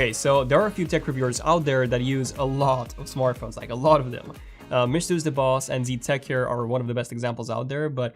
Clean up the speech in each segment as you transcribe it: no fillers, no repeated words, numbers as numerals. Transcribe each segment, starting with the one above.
Okay, so there are a few tech reviewers out there that use a lot of smartphones, like a lot of them. Mr. The Boss and Z-Tech here are one of the best examples out there, but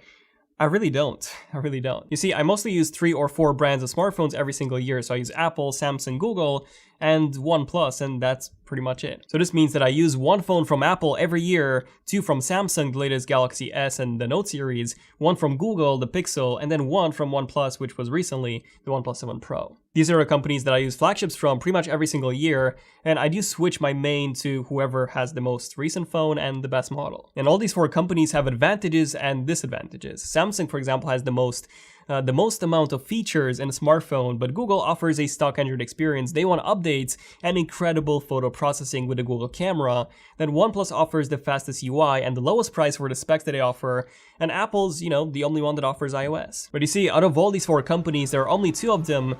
I really don't. You see, I mostly use 3 or 4 brands of smartphones every single year. So I use Apple, Samsung, Google, and OnePlus, and that's pretty much it. So this means that I use one phone from Apple every year, 2 from Samsung, the latest Galaxy S and the Note series, 1 from Google, the Pixel, and then 1 from OnePlus, which was recently the OnePlus 7 Pro. These are the companies that I use flagships from pretty much every single year, and I do switch my main to whoever has the most recent phone and the best model. And all these 4 companies have advantages and disadvantages. Samsung, for example, has the most amount of features in a smartphone, but Google offers a stock Android experience. They want updates and incredible photo processing with the Google camera. Then OnePlus offers the fastest UI and the lowest price for the specs that they offer, and Apple's, the only one that offers iOS. But you see, out of all these 4 companies, there are only 2 of them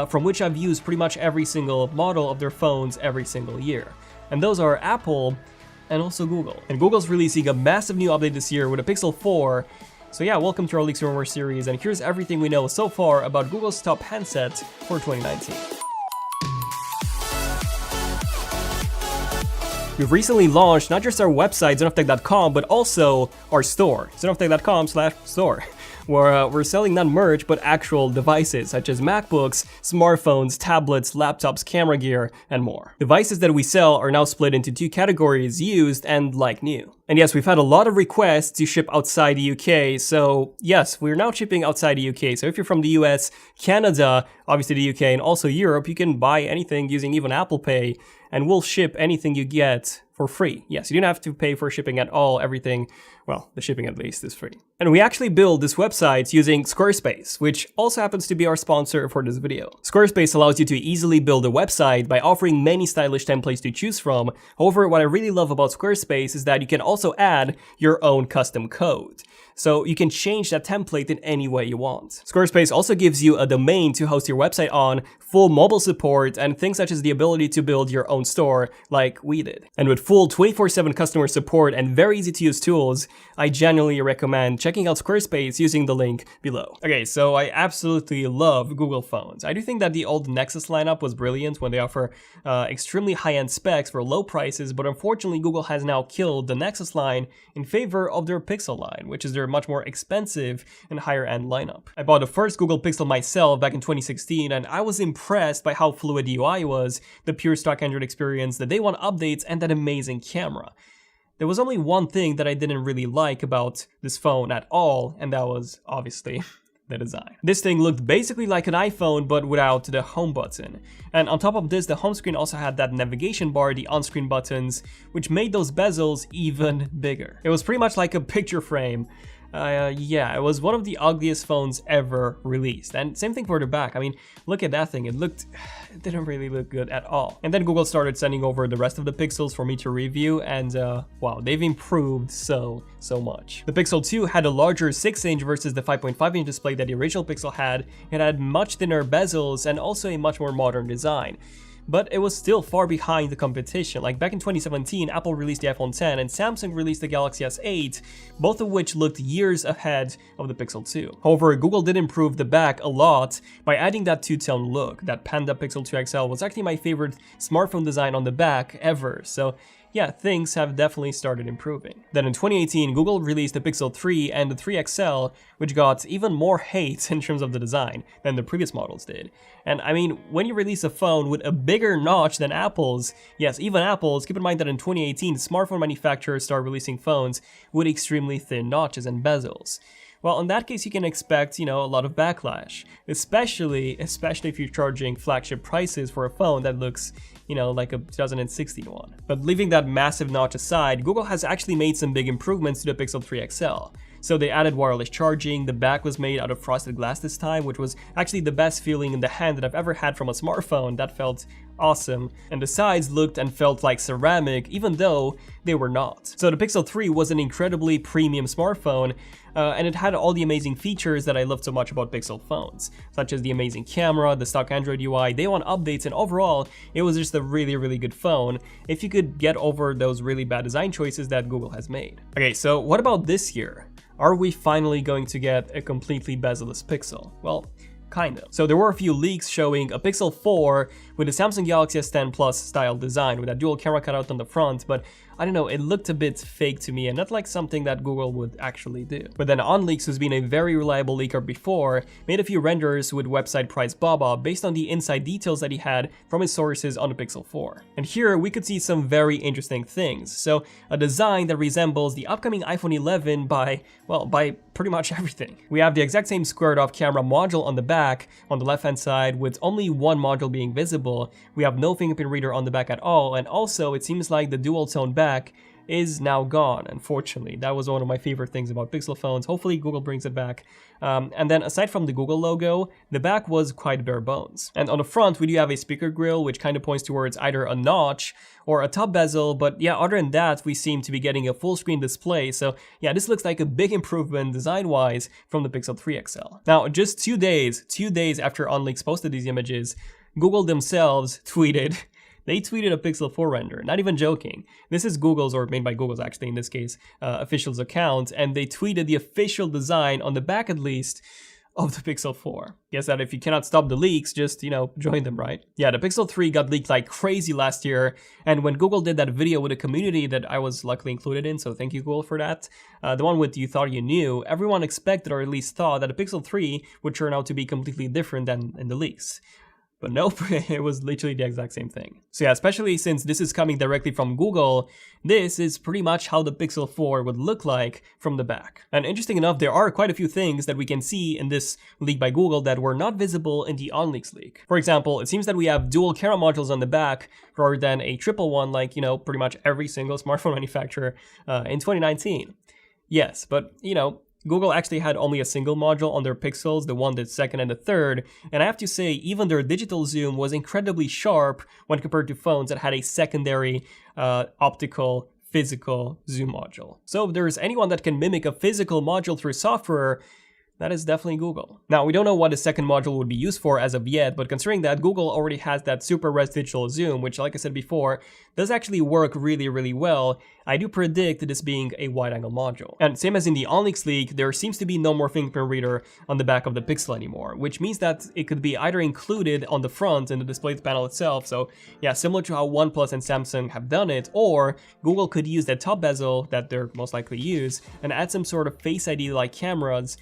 from which I've used pretty much every single model of their phones every single year. And those are Apple and also Google. And Google's releasing a massive new update this year with a Pixel 4. So yeah, welcome to our Leaks Rumor series, and here's everything we know so far about Google's top handset for 2019. We've recently launched not just our website, ZenoTech.com, but also our store, ZenoTech.com/store. Where we're selling not merch, but actual devices such as MacBooks, smartphones, tablets, laptops, camera gear, and more. Devices that we sell are now split into 2 categories, used and like new. And yes, we've had a lot of requests to ship outside the UK, so yes, we're now shipping outside the UK. So if you're from the US, Canada, obviously the UK, and also Europe, you can buy anything using even Apple Pay, and we'll ship anything you get for free. Yes, you don't have to pay for shipping at all. Everything, well, the shipping at least, is free. And we actually build this website using Squarespace, which also happens to be our sponsor for this video. Squarespace allows you to easily build a website by offering many stylish templates to choose from. However, what I really love about Squarespace is that you can also add your own custom code. So you can change that template in any way you want. Squarespace also gives you a domain to host your website on, full mobile support, and things such as the ability to build your own store like we did. And with full 24/7 customer support and very easy to use tools, I genuinely recommend checking out Squarespace using the link below. Okay, so I absolutely love Google phones. I do think that the old Nexus lineup was brilliant when they offer extremely high-end specs for low prices, but unfortunately Google has now killed the Nexus line in favor of their Pixel line, which is their much more expensive and higher end lineup. I bought the first Google Pixel myself back in 2016, and I was impressed by how fluid the UI was, the pure stock Android experience, the day one updates, and that amazing camera. There was only one thing that I didn't really like about this phone at all, and that was obviously the design. This thing looked basically like an iPhone, but without the home button. And on top of this, the home screen also had that navigation bar, the on-screen buttons, which made those bezels even bigger. It was pretty much like a picture frame. Yeah, it was one of the ugliest phones ever released. And same thing for the back. I mean, look at that thing. It didn't really look good at all. And then Google started sending over the rest of the Pixels for me to review, and wow, they've improved so much. The Pixel 2 had a larger 6-inch versus the 5.5-inch display that the original Pixel had. It had much thinner bezels and also a much more modern design. But it was still far behind the competition. Like back in 2017, Apple released the iPhone X and Samsung released the Galaxy S8, both of which looked years ahead of the Pixel 2. However, Google did improve the back a lot by adding that two-tone look. That Panda Pixel 2 XL was actually my favorite smartphone design on the back ever, so yeah, things have definitely started improving. Then in 2018, Google released the Pixel 3 and the 3 XL, which got even more hate in terms of the design than the previous models did. And I mean, when you release a phone with a bigger notch than Apple's, yes, even Apple's, keep in mind that in 2018, smartphone manufacturers started releasing phones with extremely thin notches and bezels. Well, in that case, you can expect, a lot of backlash, especially if you're charging flagship prices for a phone that looks, like a 2016 one. But leaving that massive notch aside, Google has actually made some big improvements to the Pixel 3 XL. So they added wireless charging, the back was made out of frosted glass this time, which was actually the best feeling in the hand that I've ever had from a smartphone. That felt awesome. And the sides looked and felt like ceramic, even though they were not. So the Pixel 3 was an incredibly premium smartphone, and it had all the amazing features that I loved so much about Pixel phones, such as the amazing camera, the stock Android UI, day one updates, and overall, it was just a really good phone if you could get over those really bad design choices that Google has made. Okay, so what about this year? Are we finally going to get a completely bezel-less Pixel? Well, kind of. So there were a few leaks showing a Pixel 4 with the Samsung Galaxy S10 Plus style design with a dual camera cutout on the front, but I don't know, it looked a bit fake to me and not like something that Google would actually do. But then OnLeaks, who's been a very reliable leaker before, made a few renders with website Price Baba based on the inside details that he had from his sources on the Pixel 4. And here we could see some very interesting things. So a design that resembles the upcoming iPhone 11 by pretty much everything. We have the exact same squared off camera module on the back on the left hand side with only one module being visible. We have no fingerprint reader on the back at all, and also it seems like the dual tone back is now gone, unfortunately. That was one of my favorite things about Pixel phones. Hopefully Google brings it back. And then aside from the Google logo, the back was quite bare bones. And on the front, we do have a speaker grill, which kind of points towards either a notch or a top bezel, but yeah, other than that, we seem to be getting a full screen display. So yeah, this looks like a big improvement design-wise from the Pixel 3 XL. Now, just 2 days after OnLeaks posted these images, Google themselves tweeted a Pixel 4 render, not even joking. This is Google's, or made by Google's actually in this case, official's account, and they tweeted the official design on the back at least of the Pixel 4. Guess that if you cannot stop the leaks, just, join them, right? Yeah, the Pixel 3 got leaked like crazy last year, and when Google did that video with a community that I was luckily included in, so thank you Google for that, the one with You Thought You Knew, everyone expected or at least thought that the Pixel 3 would turn out to be completely different than in the leaks. But nope, it was literally the exact same thing. So yeah, especially since this is coming directly from Google, this is pretty much how the Pixel 4 would look like from the back. And interesting enough, there are quite a few things that we can see in this leak by Google that were not visible in the OnLeaks leak. For example, it seems that we have dual camera modules on the back rather than a triple one like, pretty much every single smartphone manufacturer in 2019. Yes, but, Google actually had only a single module on their Pixels, the one, the second, and the third, and I have to say, even their digital zoom was incredibly sharp when compared to phones that had a secondary optical physical zoom module. So if there's anyone that can mimic a physical module through software, that is definitely Google. Now, we don't know what the second module would be used for as of yet, but considering that Google already has that super res digital zoom, which like I said before, does actually work really, really well, I do predict this being a wide-angle module. And same as in the OnLeaks leak, there seems to be no more fingerprint reader on the back of the Pixel anymore, which means that it could be either included on the front in the display panel itself, so yeah, similar to how OnePlus and Samsung have done it, or Google could use that top bezel that they're most likely use and add some sort of Face ID-like cameras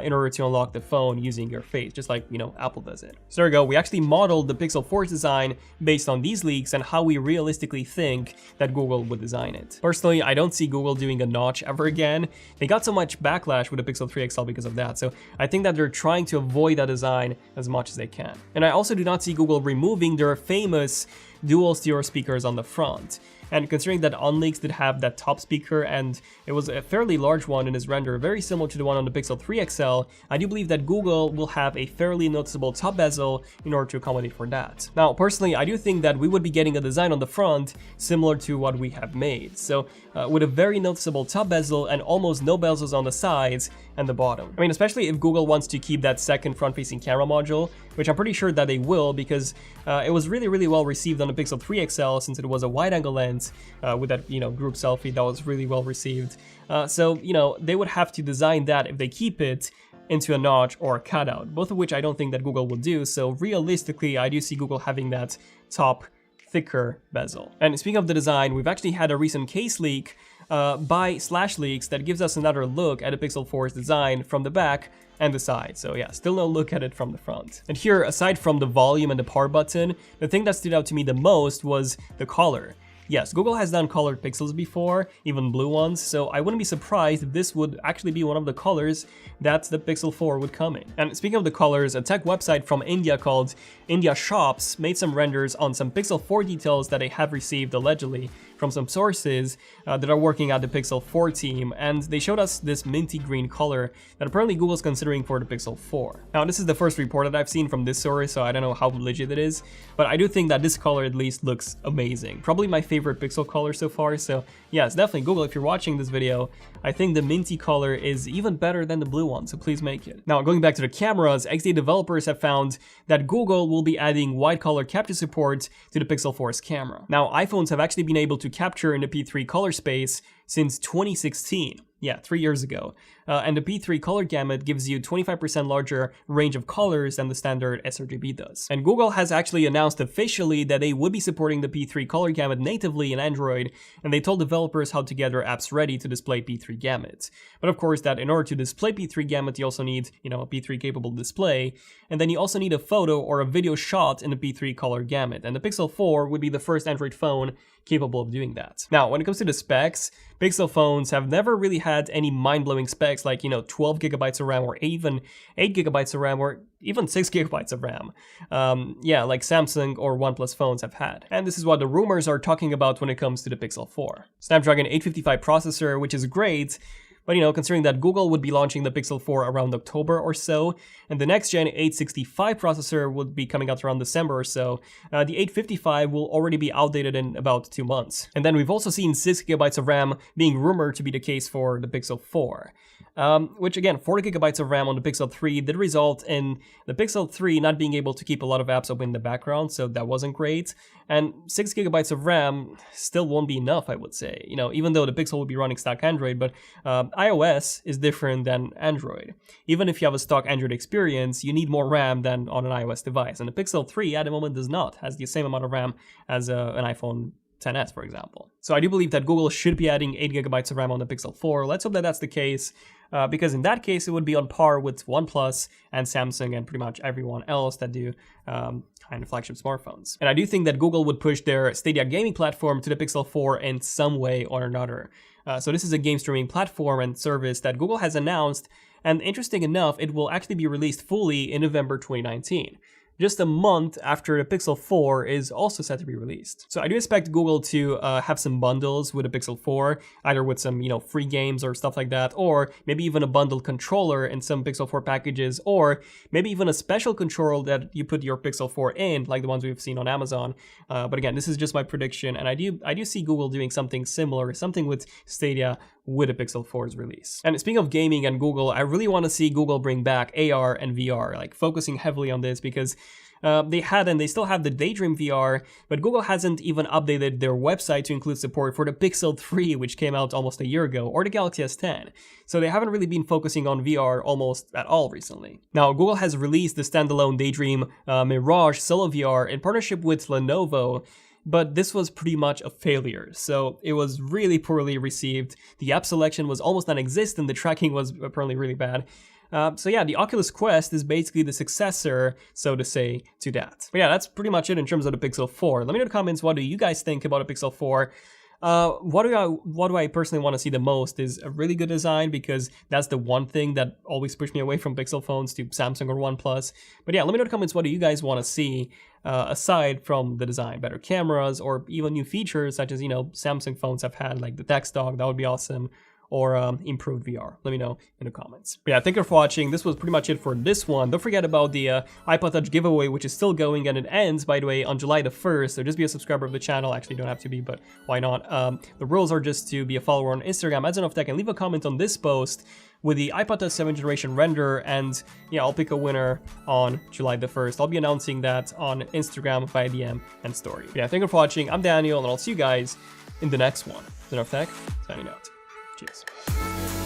in order to unlock the phone using your face, just like, Apple does it. So there we go, we actually modeled the Pixel 4's design based on these leaks and how we realistically think that Google would design it. Personally, I don't see Google doing a notch ever again. They got so much backlash with the Pixel 3 XL because of that, so I think that they're trying to avoid that design as much as they can. And I also do not see Google removing their famous dual stereo speakers on the front. And considering that OnLeaks did have that top speaker and it was a fairly large one in his render, very similar to the one on the Pixel 3 XL, I do believe that Google will have a fairly noticeable top bezel in order to accommodate for that. Now, personally, I do think that we would be getting a design on the front similar to what we have made. So with a very noticeable top bezel and almost no bezels on the sides and the bottom. I mean, especially if Google wants to keep that second front-facing camera module, which I'm pretty sure that they will because it was really, really well received on the Pixel 3 XL since it was a wide-angle lens with that, group selfie that was really well received. So, they would have to design that if they keep it into a notch or a cutout, both of which I don't think that Google will do. So realistically, I do see Google having that top thicker bezel. And speaking of the design, we've actually had a recent case leak by SlashLeaks that gives us another look at the Pixel 4's design from the back and the side. So yeah, still no look at it from the front. And here, aside from the volume and the power button, the thing that stood out to me the most was the color. Yes, Google has done colored pixels before, even blue ones, so I wouldn't be surprised if this would actually be one of the colors that the Pixel 4 would come in. And speaking of the colors, a tech website from India called India Shops made some renders on some Pixel 4 details that they have received allegedly from some sources that are working at the Pixel 4 team, and they showed us this minty green color that apparently Google's considering for the Pixel 4. Now, this is the first report that I've seen from this source, so I don't know how legit it is, but I do think that this color at least looks amazing. Probably my favorite Pixel color so far, so yeah, it's definitely Google. If you're watching this video, I think the minty color is even better than the blue one, so please make it. Now, going back to the cameras, XDA developers have found that Google will be adding wide color capture support to the Pixel 4's camera. Now, iPhones have actually been able to capture in the P3 color space since 2016. Yeah, 3 years ago. and the P3 color gamut gives you 25% larger range of colors than the standard sRGB does. And Google has actually announced officially that they would be supporting the P3 color gamut natively in Android, and they told developers how to get their apps ready to display P3 gamut. But of course, that in order to display P3 gamut, you also need, a P3 capable display, and then you also need a photo or a video shot in the P3 color gamut, and the Pixel 4 would be the first Android phone capable of doing that. Now, when it comes to the specs, Pixel phones have never really had any mind-blowing specs like, 12 gigabytes of RAM or even 8 gigabytes of RAM or even 6 gigabytes of RAM. Like Samsung or OnePlus phones have had. And this is what the rumors are talking about when it comes to the Pixel 4. Snapdragon 855 processor, which is great, but considering that Google would be launching the Pixel 4 around October or so, and the next gen 865 processor would be coming out around December or so, the 855 will already be outdated in about 2 months. And then we've also seen 6 gigabytes of RAM being rumored to be the case for the Pixel 4. Which again, 40 gigabytes of RAM on the Pixel 3 did result in the Pixel 3 not being able to keep a lot of apps open in the background, so that wasn't great. And 6 gigabytes of RAM still won't be enough, I would say. Even though the Pixel will be running stock Android, but iOS is different than Android. Even if you have a stock Android experience, you need more RAM than on an iOS device. And the Pixel 3 at the moment does not, has the same amount of RAM as an iPhone XS, for example. So I do believe that Google should be adding 8 gigabytes of RAM on the Pixel 4. Let's hope that that's the case, because in that case, it would be on par with OnePlus and Samsung and pretty much everyone else that do high-end flagship smartphones. And I do think that Google would push their Stadia gaming platform to the Pixel 4 in some way or another. So this is a game streaming platform and service that Google has announced, and interesting enough, it will actually be released fully in November 2019. Just a month after the Pixel 4 is also set to be released. So I do expect Google to have some bundles with the Pixel 4, either with some, free games or stuff like that, or maybe even a bundled controller in some Pixel 4 packages, or maybe even a special controller that you put your Pixel 4 in, like the ones we've seen on Amazon. But again, this is just my prediction, and I do see Google doing something similar, something with Stadia with the Pixel 4's release. And speaking of gaming and Google, I really want to see Google bring back AR and VR, like focusing heavily on this, because they had and they still have the Daydream VR, but Google hasn't even updated their website to include support for the Pixel 3, which came out almost a year ago, or the Galaxy S10. So they haven't really been focusing on VR almost at all recently. Now, Google has released the standalone Daydream Mirage Solo VR in partnership with Lenovo, but this was pretty much a failure, so it was really poorly received. The app selection was almost non-existent, the tracking was apparently really bad. So yeah, the Oculus Quest is basically the successor, so to say, to that. But yeah, that's pretty much it in terms of the Pixel 4. Let me know in the comments, what do you guys think about the Pixel 4? What do I personally want to see the most is a really good design, because that's the one thing that always pushed me away from Pixel phones to Samsung or OnePlus. But yeah, let me know in the comments, what do you guys want to see aside from the design? Better cameras, or even new features such as, Samsung phones have had, like the text dock, that would be awesome. Or improved VR. Let me know in the comments. But yeah, thank you for watching. This was pretty much it for this one. Don't forget about the iPod Touch giveaway, which is still going, and it ends, by the way, on July the 1st. So just be a subscriber of the channel. Actually, you don't have to be, but why not? The rules are just to be a follower on Instagram, @ZenOfTech, and leave a comment on this post with the iPod Touch 7th generation render, and yeah, I'll pick a winner on July the 1st. I'll be announcing that on Instagram via DM and story. But yeah, thank you for watching. I'm Daniel, and I'll see you guys in the next one. ZenOfTech, signing out. Cheers.